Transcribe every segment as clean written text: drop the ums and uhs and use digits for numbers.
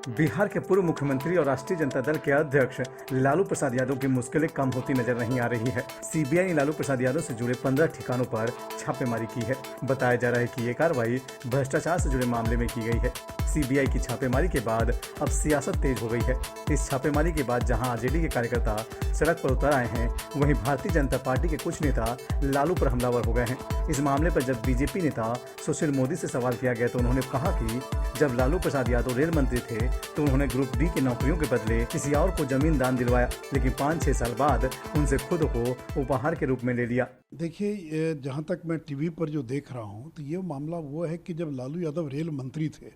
बिहार के पूर्व मुख्यमंत्री और राष्ट्रीय जनता दल के अध्यक्ष लालू प्रसाद यादव की मुश्किलें कम होती नजर नहीं आ रही है। सीबीआई ने लालू प्रसाद यादव से जुड़े 15 ठिकानों पर छापेमारी की है। बताया जा रहा है कि ये कार्रवाई भ्रष्टाचार से जुड़े मामले में की गई है। सीबीआई की छापेमारी के बाद अब सियासत तेज हो गई है। इस छापेमारी के बाद जहां आरजेडी के कार्यकर्ता सड़क पर उतर आए हैं, वहीं भारतीय जनता पार्टी के कुछ नेता लालू पर हमलावर हो गए हैं। इस मामले पर जब बीजेपी नेता सुशील मोदी से सवाल किया गया तो उन्होंने कहा कि जब लालू प्रसाद यादव रेल मंत्री थे तो उन्होंने ग्रुप डी की नौकरियों के बदले किसी और को जमीन दान दिलवाया, लेकिन 5-6 साल बाद उनसे खुद को उपहार के रूप में ले लिया। देखिए, जहाँ तक मैं टीवी पर जो देख रहा हूँ तो ये मामला वो है कि जब लालू यादव रेल मंत्री थे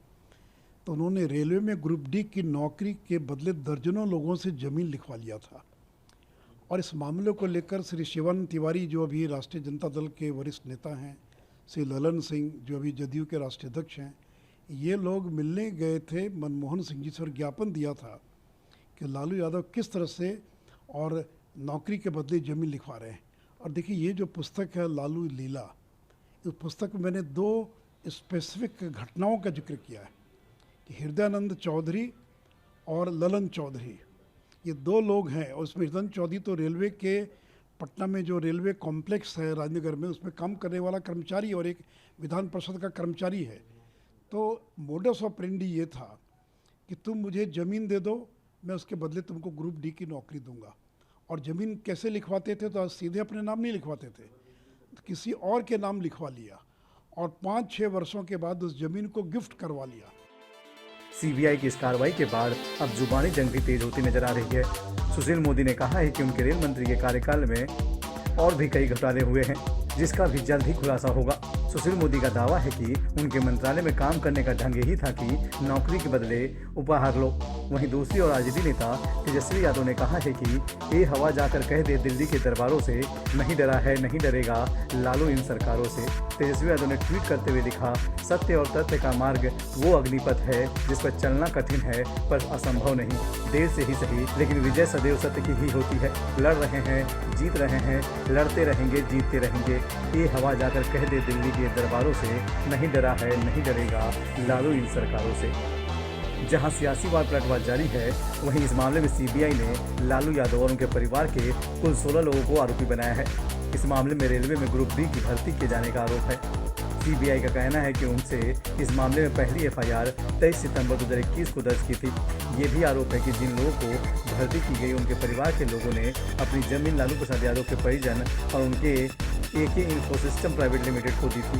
तो उन्होंने रेलवे में ग्रुप डी की नौकरी के बदले दर्जनों लोगों से ज़मीन लिखवा लिया था। और इस मामले को लेकर श्री शिवानंद तिवारी जो अभी राष्ट्रीय जनता दल के वरिष्ठ नेता हैं, श्री ललन सिंह जो अभी जदयू के राष्ट्रीय अध्यक्ष हैं, ये लोग मिलने गए थे मनमोहन सिंह जी से और ज्ञापन दिया था कि लालू यादव किस तरह से और नौकरी के बदले ज़मीन लिखवा रहे हैं। और देखिए, ये जो पुस्तक है लालू लीला, इस पुस्तक में मैंने 2 स्पेसिफिक घटनाओं का जिक्र किया है कि हृदयानंद चौधरी और ललन चौधरी, ये 2 लोग हैं। और उसमें हृदयानंद चौधरी तो रेलवे के पटना में जो रेलवे कॉम्प्लेक्स है राजनगर में, उसमें काम करने वाला कर्मचारी और एक विधान परिषद का कर्मचारी है। तो मोडस ऑपरेंडी ये था कि तुम मुझे ज़मीन दे दो, मैं उसके बदले तुमको ग्रुप डी की नौकरी दूंगा। और ज़मीन कैसे लिखवाते थे? तो सीधे अपने नाम नहीं लिखवाते थे, तो किसी और के नाम लिखवा लिया और 5-6 वर्षों के बाद उस ज़मीन को गिफ्ट करवा लिया। सीबीआई की इस कार्रवाई के बाद अब जुबानी जंग भी तेज होती नजर आ रही है। सुशील मोदी ने कहा है कि उनके रेल मंत्री के कार्यकाल में और भी कई घोटाले हुए हैं, जिसका भी जल्द ही खुलासा होगा। सुशील मोदी का दावा है कि उनके मंत्रालय में काम करने का ढंग यही था कि नौकरी के बदले उपहार लो। वहीं दूसरी ओर आरजेडी नेता तेजस्वी यादव ने कहा है कि ये हवा जाकर कह दे दिल्ली के दरबारों से, नहीं डरा है नहीं डरेगा लालू इन सरकारों से। तेजस्वी यादव ने ट्वीट करते हुए लिखा, सत्य और तथ्य का मार्ग वो अग्निपथ है जिस पर चलना कठिन है पर असंभव नहीं। देर से ही सही लेकिन विजय सदैव सत्य की ही होती है। लड़ रहे हैं, जीत रहे हैं, लड़ते रहेंगे, जीतते रहेंगे। ये हवा जाकर कह दे दिल्ली के दरबारों से, नहीं डरा है नहीं डरेगा लालू इन सरकारों से। जहां सियासी वार पलटवार जारी है, वहीं इस मामले में सीबीआई ने लालू यादव और उनके परिवार के कुल 16 लोगों को आरोपी बनाया है। इस मामले में रेलवे में ग्रुप डी की भर्ती किए जाने का आरोप है। सीबीआई का कहना है कि उनसे इस मामले में पहली एफआईआर 23 सितंबर 2021 को दर्ज की थी। ये भी आरोप है कि जिन लोगों को भर्ती की गई उनके परिवार के लोगों ने अपनी जमीन लालू प्रसाद यादव के परिजन और उनके AK इन्फोसिस्टम प्राइवेट लिमिटेड को दी थी।